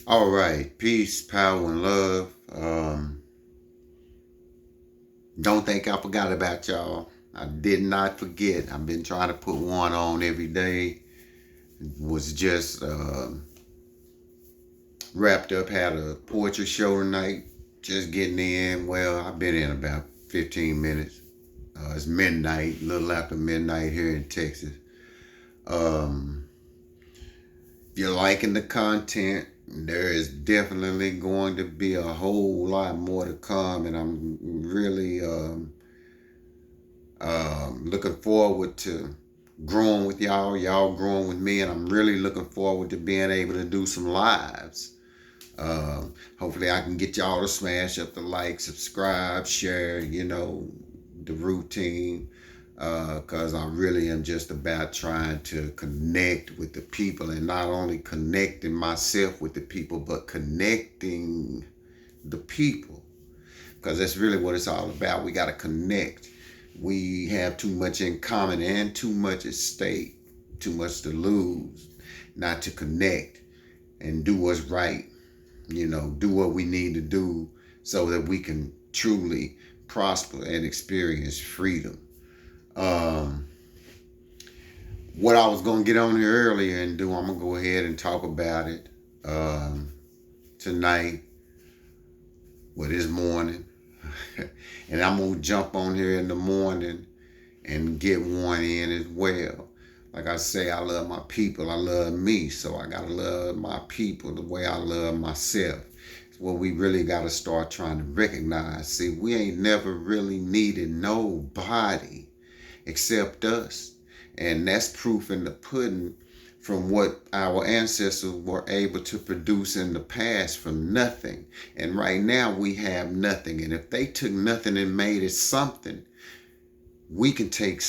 All right, peace, power, and love. Don't think I forgot about y'all. I did not forget. I've been trying to put one on every day. Was just wrapped up, had a poetry show tonight. Just getting in. Well, I've been in about 15 minutes. It's midnight, a little after midnight here in Texas. Um, if you're liking the content, there is definitely going to be a whole lot more to come, and I'm really looking forward to growing with y'all growing with me, and I'm really looking forward to being able to do some lives. Hopefully, I can get y'all to smash up the like, subscribe, share, the routine. Because I really am just about trying to connect with the people, and not only connecting myself with the people, but connecting the people. Because that's really what it's all about. We got to connect. We have too much in common and too much at stake, too much to lose, not to connect and do what's right, do what we need to do so that we can truly prosper and experience freedom. Um, what I was going to get on here earlier and do, I'm going to go ahead and talk about it tonight, this morning. And I'm going to jump on here in the morning and get one in as well. Like I say, I love my people. I love me. So I got to love my people the way I love myself. It's what we really got to start trying to recognize. See, we ain't never really needed nobody except us. And that's proof in the pudding from what our ancestors were able to produce in the past from nothing. And right now we have nothing. And if they took nothing and made it something, we can take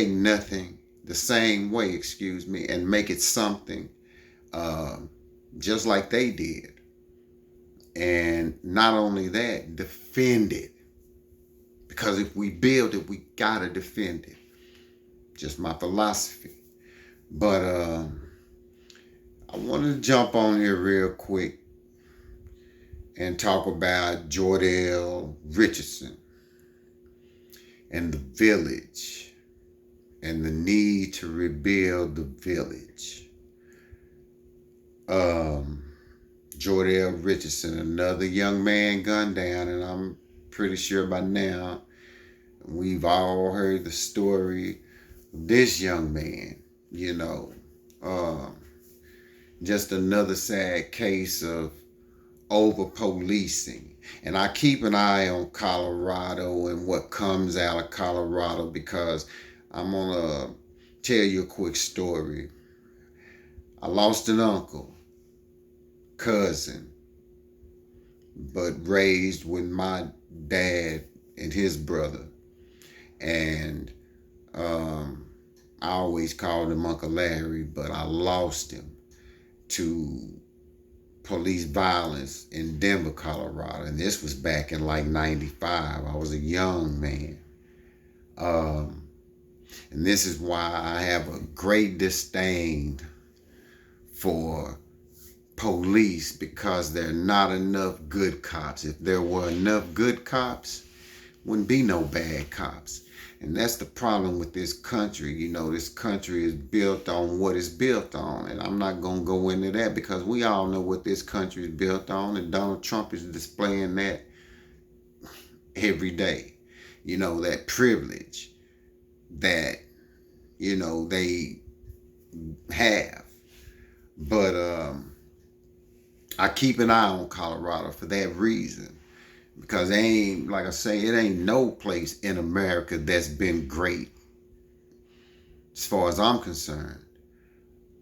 nothing the same way, and make it something just like they did. And not only that, defend it. Because if we build it, we gotta defend it. Just my philosophy. But I wanted to jump on here real quick and talk about Jor'dell Richardson and the village and the need to rebuild the village. Jor'dell Richardson, another young man gunned down, and I'm pretty sure by now we've all heard the story of this young man, just another sad case of over policing. And I keep an eye on Colorado and what comes out of Colorado, because I'm going to tell you a quick story. I lost an uncle, cousin, but raised with my dad and his brother. And I always called him Uncle Larry, but I lost him to police violence in Denver, Colorado. And this was back in like 95. I was a young man. And this is why I have a great disdain for police, because there are not enough good cops. If there were enough good cops, wouldn't be no bad cops. And that's the problem with this country. This country is built on what it's built on. And I'm not going to go into that, because we all know what this country is built on. And Donald Trump is displaying that every day. That privilege that, they have. But I keep an eye on Colorado for that reason. Because like I say, it ain't no place in America that's been great as far as I'm concerned.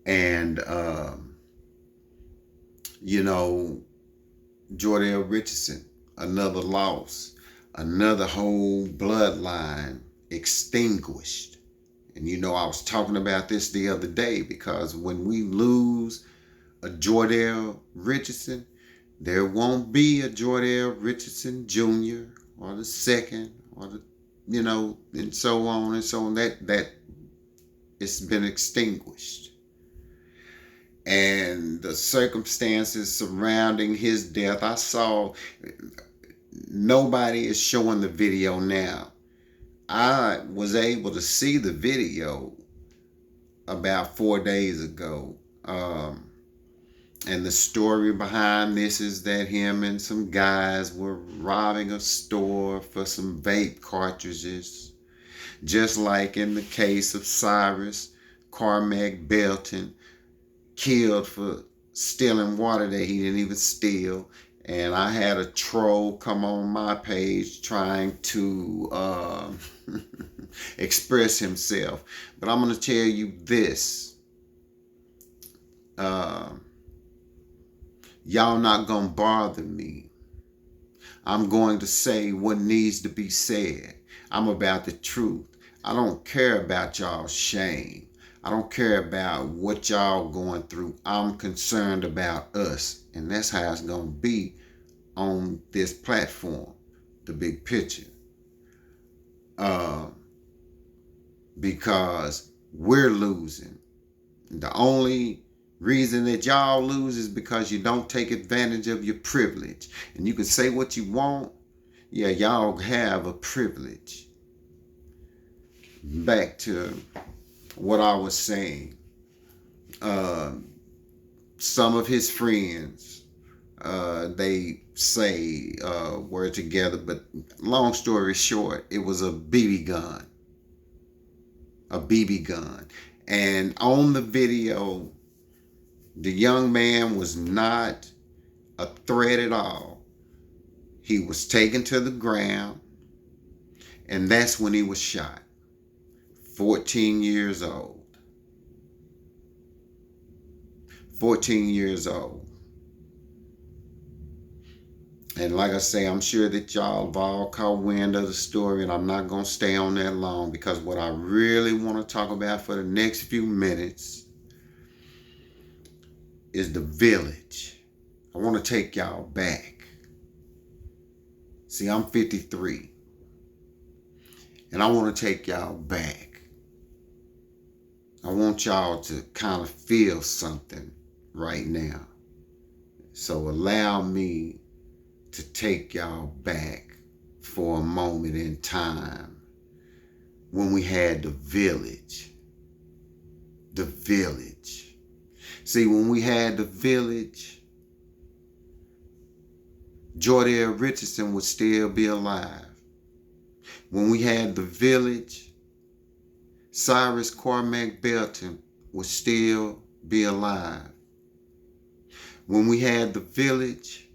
And, Jor'dell Richardson, another loss, another whole bloodline extinguished. And I was talking about this the other day, because when we lose a Jor'dell Richardson, there won't be a Jor'dell Richardson Jr. or the second, or and so on and so on. That it's been extinguished. and the circumstances surrounding his death. I saw, nobody is showing the video now. I was able to see the video about 4 days ago. And the story behind this is that him and some guys were robbing a store for some vape cartridges. Just like in the case of Cyrus Cormac Belton, killed for stealing water that he didn't even steal. And I had a troll come on my page trying to express himself. But I'm going to tell you this. Y'all not going to bother me. I'm going to say what needs to be said. I'm about the truth. I don't care about y'all's shame. I don't care about what y'all going through. I'm concerned about us. And that's how it's going to be on this platform, the big picture. Because we're losing. The only reason that y'all lose is because you don't take advantage of your privilege. And you can say what you want. Yeah, y'all have a privilege. Back to what I was saying. Some of his friends, they say were together, but long story short, it was a BB gun. A BB gun. And on the video, the young man was not a threat at all. He was taken to the ground, and that's when he was shot. 14 years old. 14 years old. And like I say, I'm sure that y'all have all caught wind of the story, and I'm not going to stay on that long, because what I really want to talk about for the next few minutes is the village. I want to take y'all back. See, I'm 53, and I want to take y'all back. I want y'all to kind of feel something right now. So allow me to take y'all back for a moment in time when we had the village. The village. See, when we had the village, Jor'dell Richardson would still be alive. When we had the village, Cyrus Cormac Belton would still be alive. When we had the village,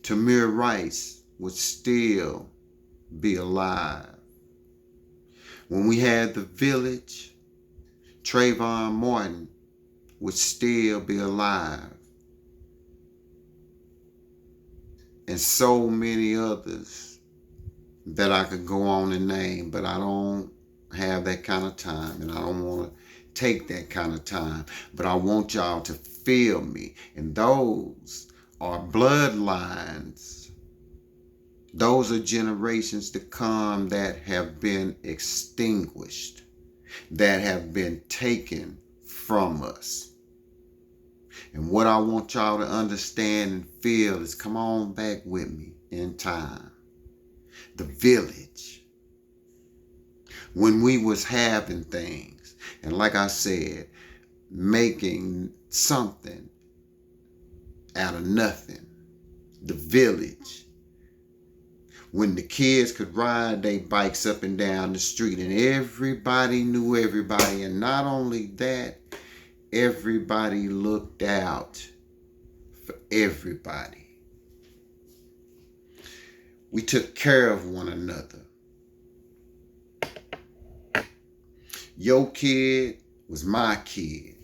Tamir Rice would still be alive. When we had the village, Trayvon Martin would still be alive. And so many others that I could go on and name, but I don't have that kind of time, and I don't want to take that kind of time. But I want y'all to feel me. And those are bloodlines. Those are generations to come that have been extinguished, that have been taken from us. And what I want y'all to understand and feel is, come on back with me in time. The village. When we was having things, and like I said, making something out of nothing. The village. When the kids could ride their bikes up and down the street, and everybody knew everybody. And not only that, everybody looked out for everybody. We took care of one another. Your kid was my kid.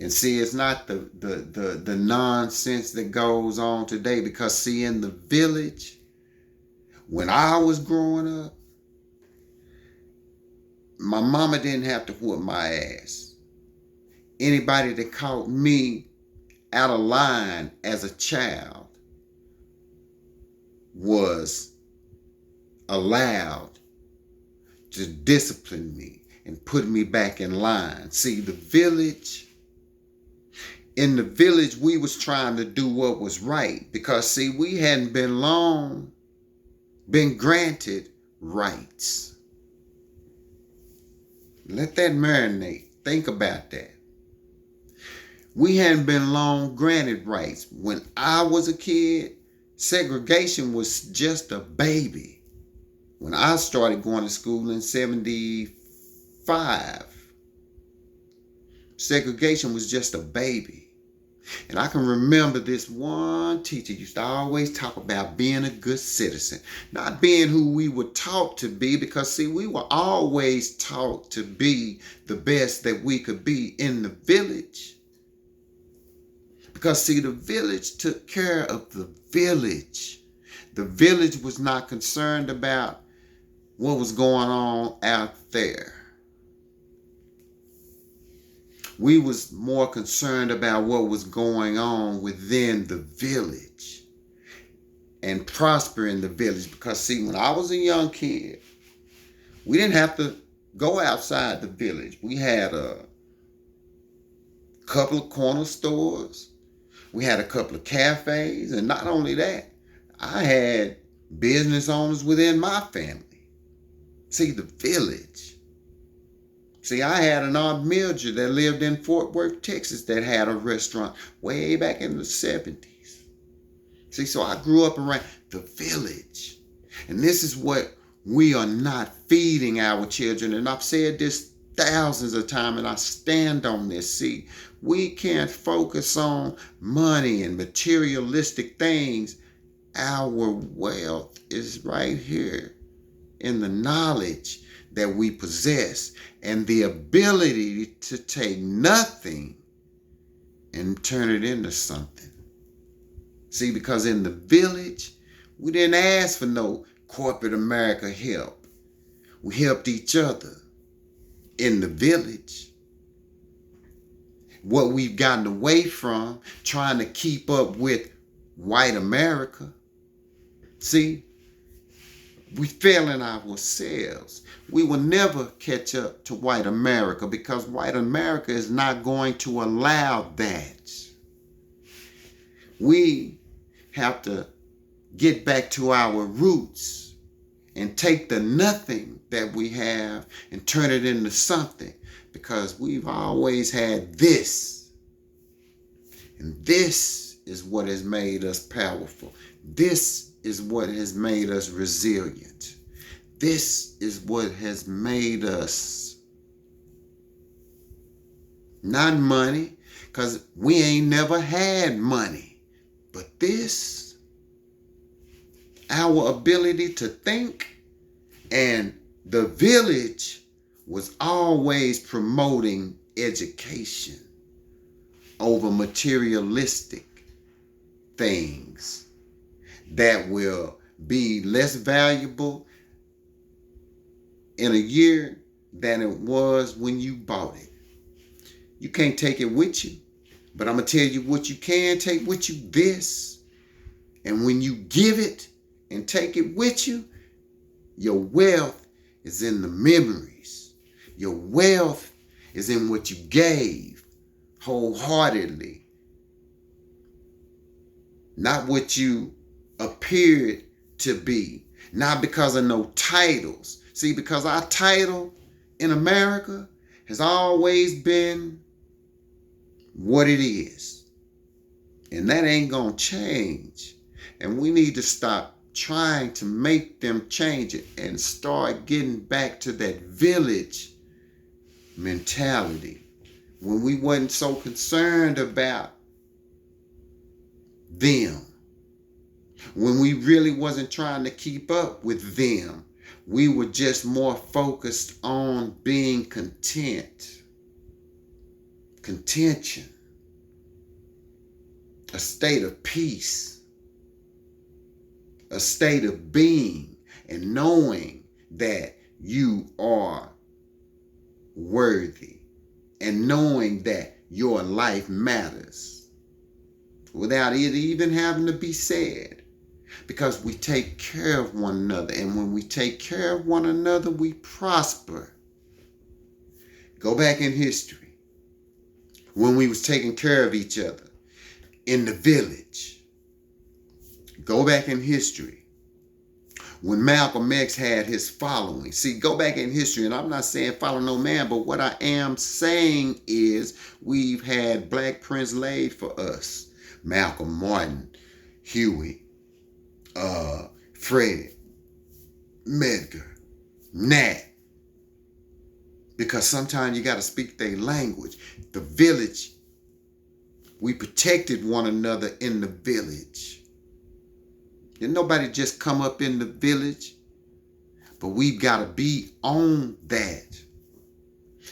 And see, it's not the nonsense that goes on today, because see, in the village, when I was growing up, my mama didn't have to whoop my ass. Anybody that caught me out of line as a child was allowed to discipline me and put me back in line. See, the village In the village, we was trying to do what was right because, see, we hadn't been granted rights. Let that marinate. Think about that. We hadn't been long granted rights. When I was a kid, segregation was just a baby. When I started going to school in 75, segregation was just a baby. And I can remember this one teacher used to always talk about being a good citizen, not being who we were taught to be, because, see, we were always taught to be the best that we could be in the village. Because, see, the village took care of the village. The village was not concerned about what was going on out there. We was more concerned about what was going on within the village and prosper in the village. Because, see, when I was a young kid, we didn't have to go outside the village. We had a couple of corner stores. We had a couple of cafes. And not only that, I had business owners within my family. See, the village. See, I had an Aunt Mildred that lived in Fort Worth, Texas, that had a restaurant way back in the 70s. See, so I grew up around the village. And this is what we are not feeding our children. And I've said this thousands of times, and I stand on this. See, we can't focus on money and materialistic things. Our wealth is right here in the knowledge that we possess and the ability to take nothing and turn it into something. See, because in the village, we didn't ask for no corporate America help. We helped each other in the village. What we've gotten away from, trying to keep up with white America. See, we failing ourselves. We will never catch up to white America because white America is not going to allow that. We have to get back to our roots and take the nothing that we have and turn it into something, because we've always had this. And this is what has made us powerful. This is what has made us resilient. This is what has made us not money, because we ain't never had money, but this, our ability to think. And the village was always promoting education over materialistic things that will be less valuable in a year than it was when you bought it. You can't take it with you, but I'm going to tell you what you can take with you, this. And when you give it and take it with you, your wealth is in the memories. Your wealth is in what you gave wholeheartedly, not what you appeared to be, not because of no titles. See, because our title in America has always been what it is, and that ain't gonna change. And we need to stop trying to make them change it and start getting back to that village mentality when we wasn't so concerned about them, when we really wasn't trying to keep up with them. We were just more focused on being content. Contention. A state of peace. A state of being and knowing that you are worthy and knowing that your life matters without it even having to be said. Because we take care of one another. And when we take care of one another, we prosper. Go back in history. when we was taking care of each other in the village. Go back in history. When Malcolm X had his following. See, go back in history, and I'm not saying follow no man, but what I am saying is we've had Black Prince laid for us. Malcolm, Martin, Huey, Fred, Medgar, Nat. Because sometimes you got to speak their language. The village, we protected one another in the village. Didn't nobody just come up in the village, but we've got to be on that.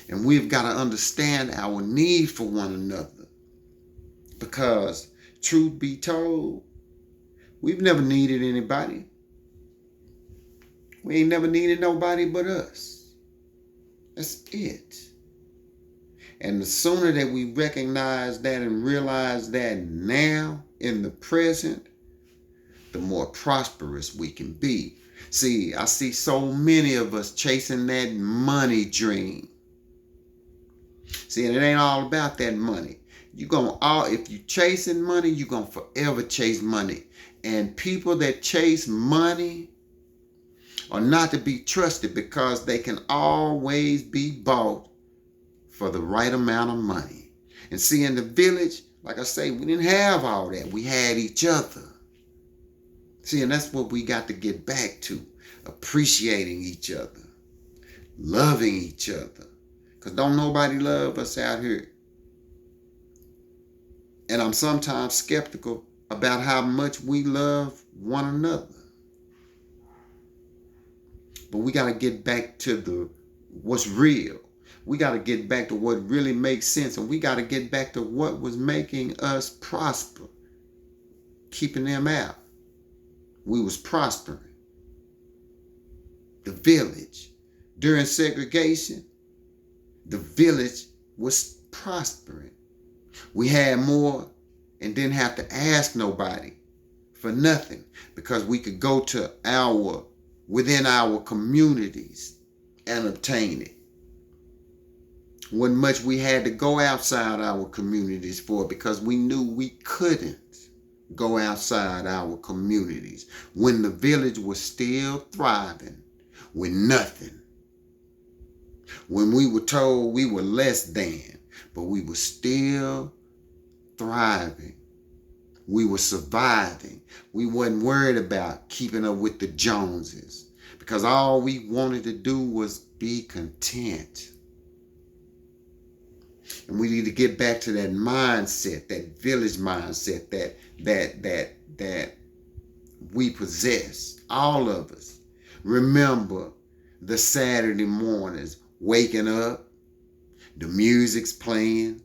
And we've got to understand our need for one another. Because, truth be told, we've never needed anybody. We ain't never needed nobody but us. That's it. And the sooner that we recognize that and realize that now in the present, the more prosperous we can be. See, I see so many of us chasing that money dream. See, and it ain't all about that money. If you chasing money, you're gonna forever chase money. And people that chase money are not to be trusted because they can always be bought for the right amount of money. And see, in the village, like I say, we didn't have all that. We had each other. See, and that's what we got to get back to. Appreciating each other. Loving each other. Because don't nobody love us out here. And I'm sometimes skeptical about how much we love one another. But we got to get back to what's real. We got to get back to what really makes sense. And we got to get back to what was making us prosper. Keeping them out. We was prospering. The village. During segregation, the village was prospering. We had more and didn't have to ask nobody for nothing because we could go to within our communities and obtain it. Wasn't much we had to go outside our communities for because we knew we couldn't go outside our communities when the village was still thriving with nothing. When we were told we were less than, but we were still thriving. We were surviving. We wasn't worried about keeping up with the Joneses because all we wanted to do was be content. And we need to get back to that mindset, that village mindset that we possess, all of us. Remember the Saturday mornings, waking up, the music's playing.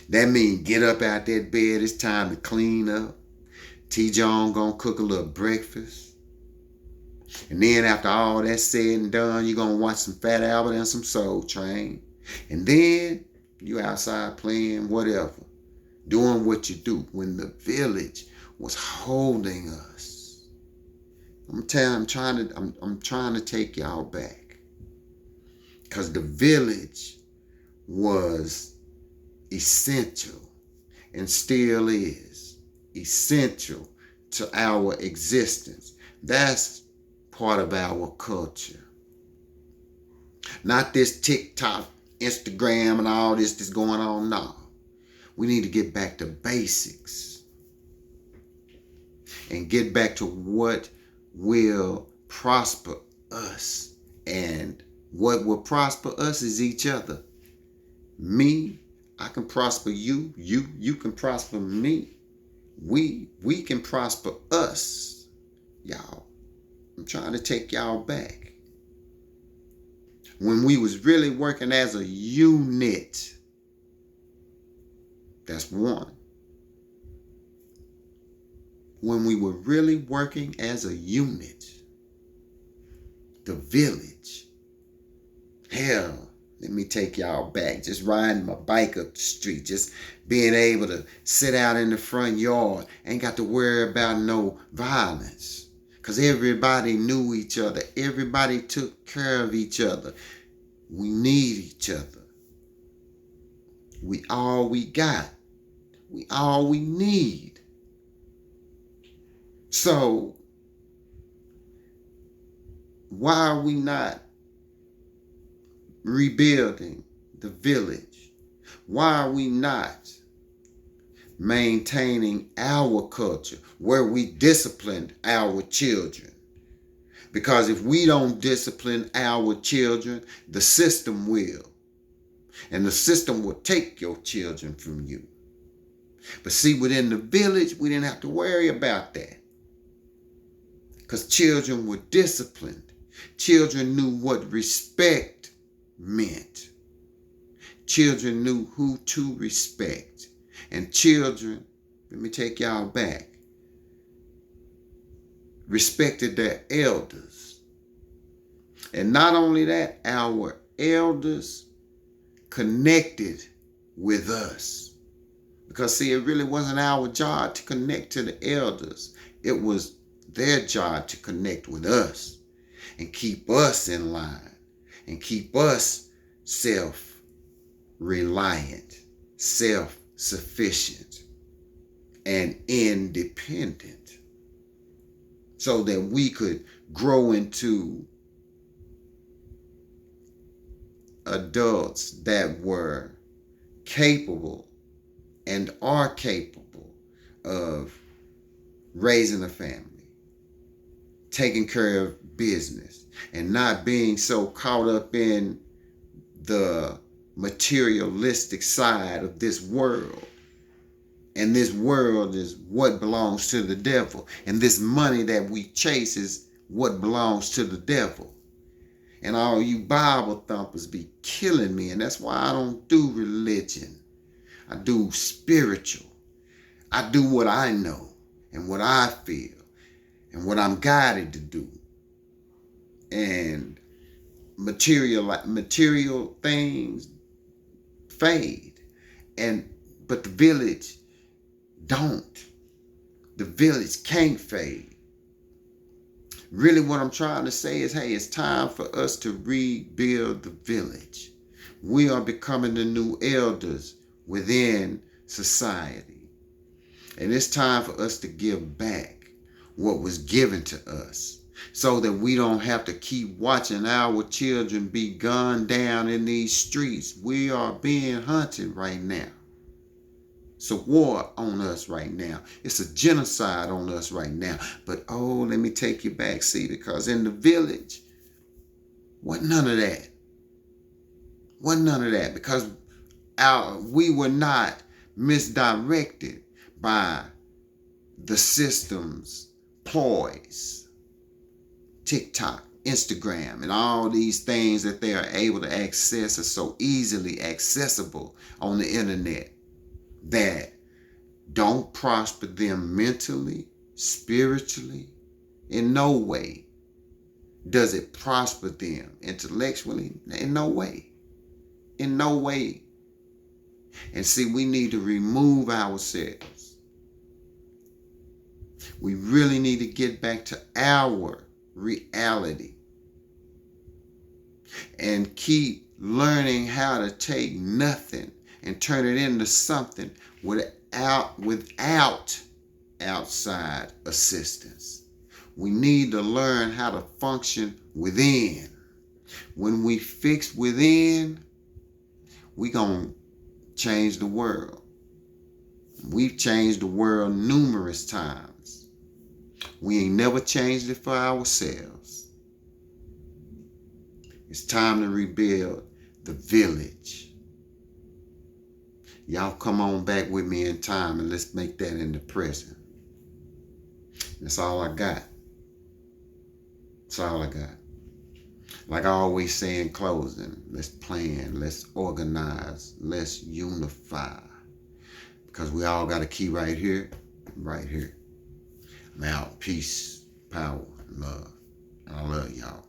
That means get up out that bed, it's time to clean up. T-John gonna cook a little breakfast. And then after all that's said and done, you're gonna watch some Fat Albert and some Soul Train. And then you outside playing whatever, doing what you do. When the village was holding us, I'm trying to take y'all back, because the village was essential and still is essential to our existence. That's part of our culture. Not this TikTok, Instagram, and all this that's going on now. We need to get back to basics and get back to what will prosper us. And what will prosper us is each other. Me, I can prosper you. You can prosper me. We can prosper us, y'all. I'm trying to take y'all back. When we was really working as a unit. That's one. When we were really working as a unit. The village. Hell, let me take y'all back. Just riding my bike up the street. Just being able to sit out in the front yard. Ain't got to worry about no violence. Because everybody knew each other. Everybody took care of each other. We need each other. We all we got. We all we need. So why are we not rebuilding the village? Why are we not maintaining our culture where we disciplined our children? Because if we don't discipline our children, the system will. And the system will take your children from you. But see, within the village, we didn't have to worry about that. Because children were disciplined. Children knew what respect meant. Children knew who to respect. And children, let me take y'all back, respected their elders. And not only that, our elders connected with us. Because see, it really wasn't our job to connect to the elders. It was their job to connect with us and keep us in line and keep us self-reliant, self-sufficient, and independent, so that we could grow into adults that were capable and are capable of raising a family, taking care of business, and not being so caught up in the materialistic side of this world. And this world is what belongs to the devil. And this money that we chase is what belongs to the devil. And all you Bible thumpers be killing me. And that's why I don't do religion. I do spiritual. I do what I know and what I feel and what I'm guided to do. And material things fade. But the village don't. The village can't fade. Really what I'm trying to say is, hey, it's time for us to rebuild the village. We are becoming the new elders within society. And it's time for us to give back what was given to us, so that we don't have to keep watching our children be gunned down in these streets. We are being hunted right now. It's a war on us right now. It's a genocide on us right now. But oh, let me take you back, see, because in the village, wasn't none of that. Wasn't none of that, because we were not misdirected by the system's ploys. TikTok, Instagram, and all these things that they are able to access are so easily accessible on the internet that don't prosper them mentally, spiritually. In no way does it prosper them intellectually. In no way. In no way. And see, we need to remove ourselves. We really need to get back to our reality and keep learning how to take nothing and turn it into something without outside assistance. We need to learn how to function within. When we fix within, we gonna change the world. We've changed the world numerous times. We ain't never changed it for ourselves. It's time to rebuild the village. Y'all come on back with me in time and let's make that in the present. That's all I got. That's all I got. Like I always say in closing, let's plan, let's organize, let's unify. Because we all got a key right here, right here. I'm out. Peace, power, love. And I love y'all.